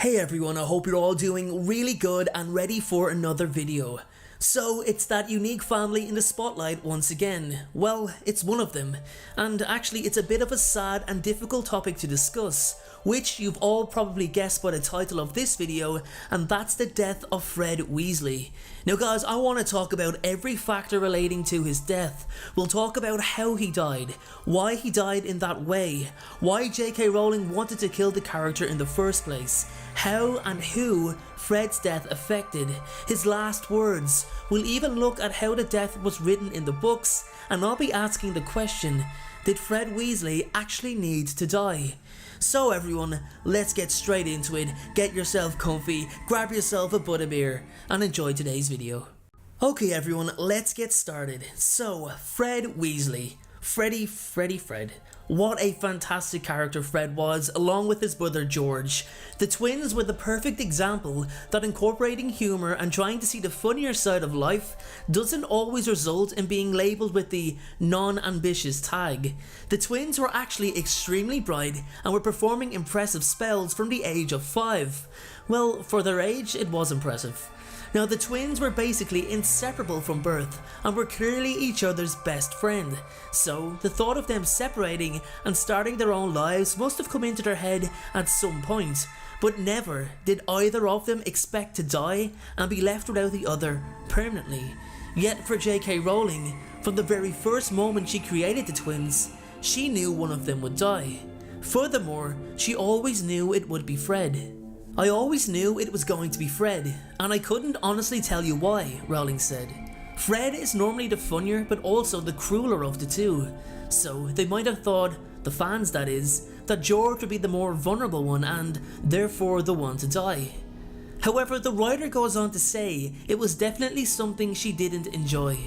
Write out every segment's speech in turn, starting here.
Hey everyone, I hope you're all doing really good and ready for another video. So it's that unique family in the spotlight once again. Well, it's one of them. And actually it's a bit of a sad and difficult topic to discuss, which you've all probably guessed by the title of this video, and that's the death of Fred Weasley. Now guys, I want to talk about every factor relating to his death. We'll talk about how he died, why he died in that way, why J.K. Rowling wanted to kill the character in the first place, how and who Fred's death affected, his last words. We'll even look at how the death was written in the books, and I'll be asking the question, did Fred Weasley actually need to die? So everyone, let's get straight into it. Get yourself comfy, grab yourself a butterbeer, and enjoy today's video. Okay everyone, let's get started. So, Fred Weasley. Fred. What a fantastic character Fred was, along with his brother George. The twins were the perfect example that incorporating humour and trying to see the funnier side of life doesn't always result in being labelled with the non-ambitious tag. The twins were actually extremely bright and were performing impressive spells from the age of 5. Well, for their age, it was impressive. Now the twins were basically inseparable from birth and were clearly each other's best friend, so the thought of them separating and starting their own lives must have come into their head at some point, but never did either of them expect to die and be left without the other permanently. Yet for J.K. Rowling, from the very first moment she created the twins, she knew one of them would die. Furthermore, she always knew it would be Fred. I always knew it was going to be Fred, and I couldn't honestly tell you why, Rowling said. Fred is normally the funnier but also the crueler of the two, so they might have thought, the fans that is, that George would be the more vulnerable one and therefore the one to die. However, the writer goes on to say it was definitely something she didn't enjoy.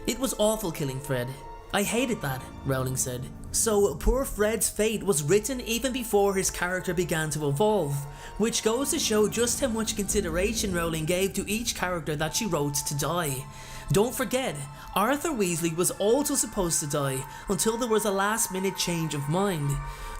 It was awful killing Fred. I hated that, Rowling said. So poor Fred's fate was written even before his character began to evolve, which goes to show just how much consideration Rowling gave to each character that she wrote to die. Don't forget, Arthur Weasley was also supposed to die until there was a last minute change of mind.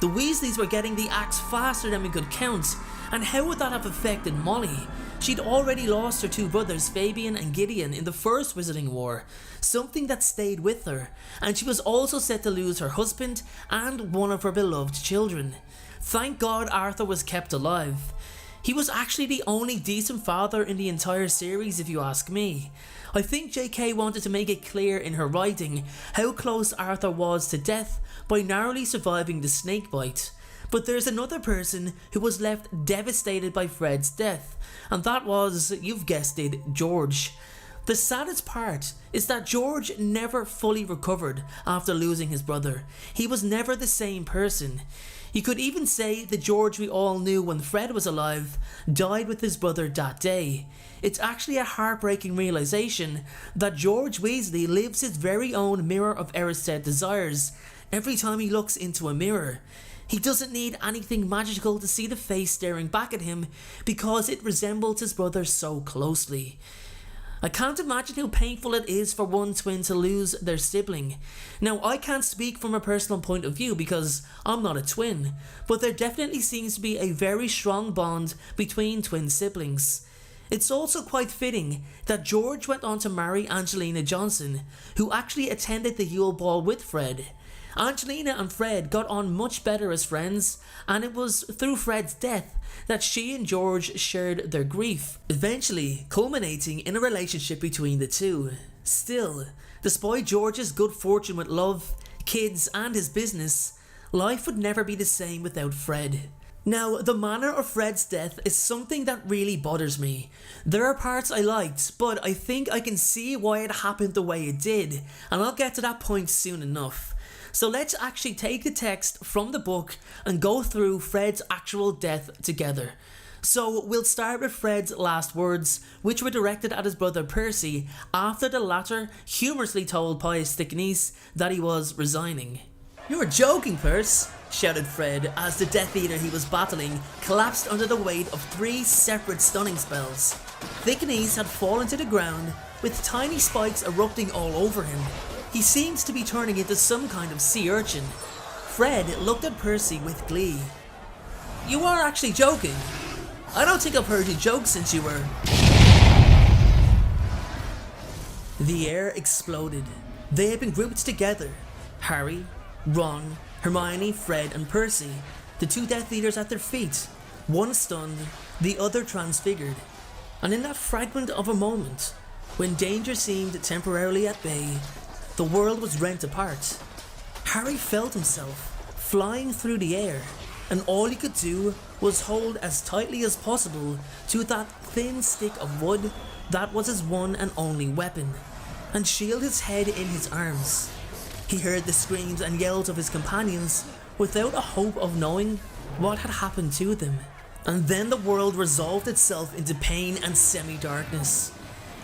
The Weasleys were getting the axe faster than we could count, and how would that have affected Molly? She'd already lost her two brothers Fabian and Gideon in the first Wizarding War, something that stayed with her, and she was also set to lose her husband and one of her beloved children. Thank God Arthur was kept alive. He was actually the only decent father in the entire series if you ask me. I think JK wanted to make it clear in her writing how close Arthur was to death by narrowly surviving the snake bite. But there's another person who was left devastated by Fred's death, and that was, you've guessed it, George. The saddest part is that George never fully recovered after losing his brother. He was never the same person. You could even say the George we all knew when Fred was alive died with his brother that day. It's actually a heartbreaking realization that George Weasley lives his very own mirror of Erised desires every time he looks into a mirror. He doesn't need anything magical to see the face staring back at him because it resembles his brother so closely. I can't imagine how painful it is for one twin to lose their sibling. Now, I can't speak from a personal point of view because I'm not a twin, but there definitely seems to be a very strong bond between twin siblings. It's also quite fitting that George went on to marry Angelina Johnson, who actually attended the Yule Ball with Fred. Angelina and Fred got on much better as friends, and it was through Fred's death that she and George shared their grief, eventually culminating in a relationship between the two. Still, despite George's good fortune with love, kids and his business, life would never be the same without Fred. Now, the manner of Fred's death is something that really bothers me. There are parts I liked, but I think I can see why it happened the way it did, and I'll get to that point soon enough. So let's actually take the text from the book and go through Fred's actual death together. So we'll start with Fred's last words, which were directed at his brother Percy after the latter humorously told Pius Thickniece that he was resigning. "You're joking, Percy," shouted Fred as the Death Eater he was battling collapsed under the weight of 3 separate stunning spells. Thickniece had fallen to the ground with tiny spikes erupting all over him. He seems to be turning into some kind of sea urchin. Fred looked at Percy with glee. "You are actually joking?" I don't think I've heard you joke since you were... The air exploded. They had been grouped together. Harry, Ron, Hermione, Fred and Percy, the two Death Eaters at their feet, one stunned, the other transfigured. And in that fragment of a moment, when danger seemed temporarily at bay, the world was rent apart. Harry felt himself flying through the air, and all he could do was hold as tightly as possible to that thin stick of wood that was his one and only weapon, and shield his head in his arms. He heard the screams and yells of his companions without a hope of knowing what had happened to them. And then the world resolved itself into pain and semi-darkness.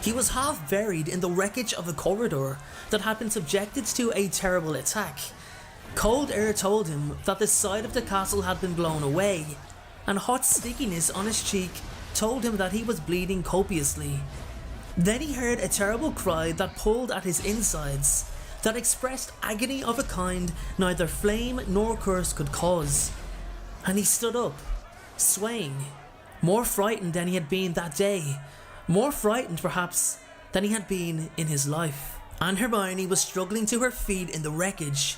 He was half buried in the wreckage of a corridor that had been subjected to a terrible attack. Cold air told him that the side of the castle had been blown away, and hot stickiness on his cheek told him that he was bleeding copiously. Then he heard a terrible cry that pulled at his insides, that expressed agony of a kind neither flame nor curse could cause. And he stood up, swaying, more frightened than he had been that day, more frightened perhaps than he had been in his life. And Hermione was struggling to her feet in the wreckage,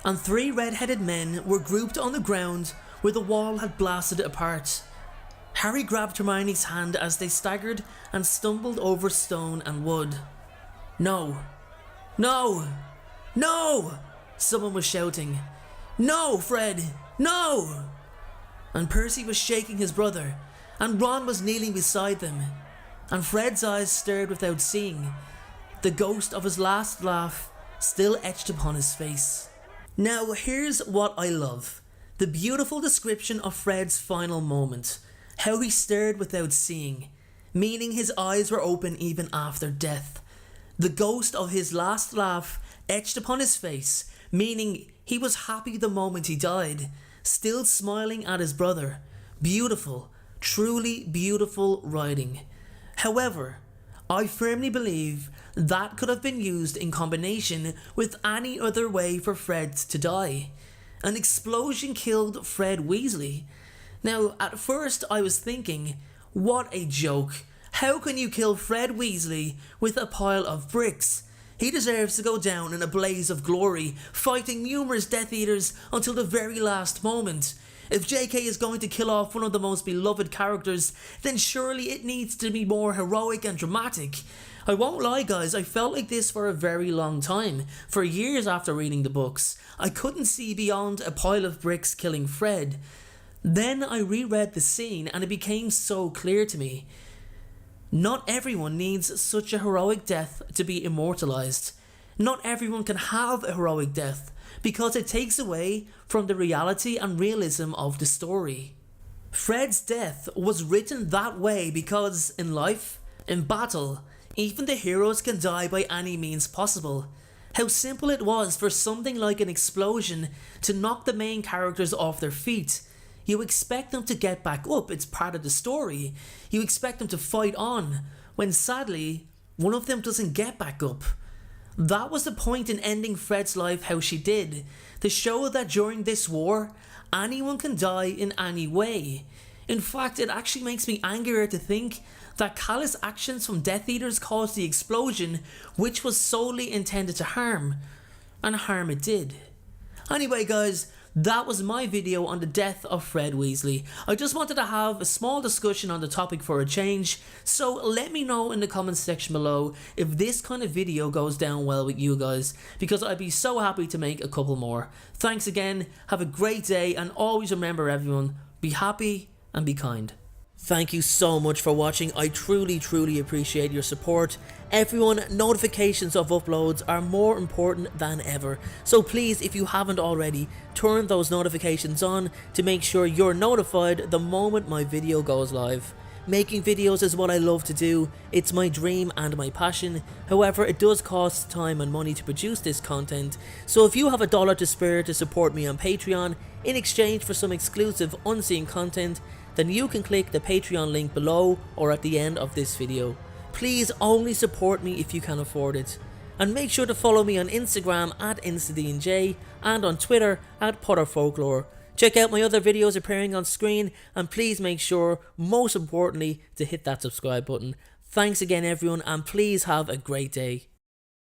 and three red-headed men were grouped on the ground where the wall had blasted apart. Harry grabbed Hermione's hand as they staggered and stumbled over stone and wood. "No! No! No!" someone was shouting. "No, Fred! No!" And Percy was shaking his brother, and Ron was kneeling beside them, and Fred's eyes stared without seeing, the ghost of his last laugh still etched upon his face. Now here's what I love, the beautiful description of Fred's final moment, how he stared without seeing, meaning his eyes were open even after death. The ghost of his last laugh etched upon his face, meaning he was happy the moment he died, still smiling at his brother. Beautiful, truly beautiful writing. However, I firmly believe that could have been used in combination with any other way for Fred to die. An explosion killed Fred Weasley. Now, at first I was thinking, what a joke. How can you kill Fred Weasley with a pile of bricks? He deserves to go down in a blaze of glory, fighting numerous Death Eaters until the very last moment. If JK is going to kill off one of the most beloved characters, then surely it needs to be more heroic and dramatic. I won't lie guys, I felt like this for a very long time. For years after reading the books, I couldn't see beyond a pile of bricks killing Fred. Then I reread the scene and it became so clear to me. Not everyone needs such a heroic death to be immortalized. Not everyone can have a heroic death, because it takes away from the reality and realism of the story. Fred's death was written that way because in life, in battle, even the heroes can die by any means possible. How simple it was for something like an explosion to knock the main characters off their feet. You expect them to get back up, it's part of the story. You expect them to fight on, when sadly, one of them doesn't get back up. That was the point in ending Fred's life how she did, to show that during this war, anyone can die in any way. In fact, it actually makes me angrier to think that callous actions from Death Eaters caused the explosion, which was solely intended to harm, and harm it did. Anyway guys, that was my video on the death of Fred Weasley. I just wanted to have a small discussion on the topic for a change, so let me know in the comments section below if this kind of video goes down well with you guys, because I'd be so happy to make a couple more. Thanks again, have a great day, and always remember everyone, be happy and be kind. Thank you so much for watching, I truly appreciate your support. Everyone, notifications of uploads are more important than ever, so please, if you haven't already, turn those notifications on to make sure you're notified the moment my video goes live. Making videos is what I love to do, it's my dream and my passion. However, it does cost time and money to produce this content, so if you have $1 to spare to support me on Patreon in exchange for some exclusive unseen content, then you can click the Patreon link below or at the end of this video. Please only support me if you can afford it. And make sure to follow me on Instagram at InstaDNJ and on Twitter at PotterFolklore Check out my other videos appearing on screen, and please make sure, most importantly, to hit that subscribe button. Thanks again everyone, and please have a great day.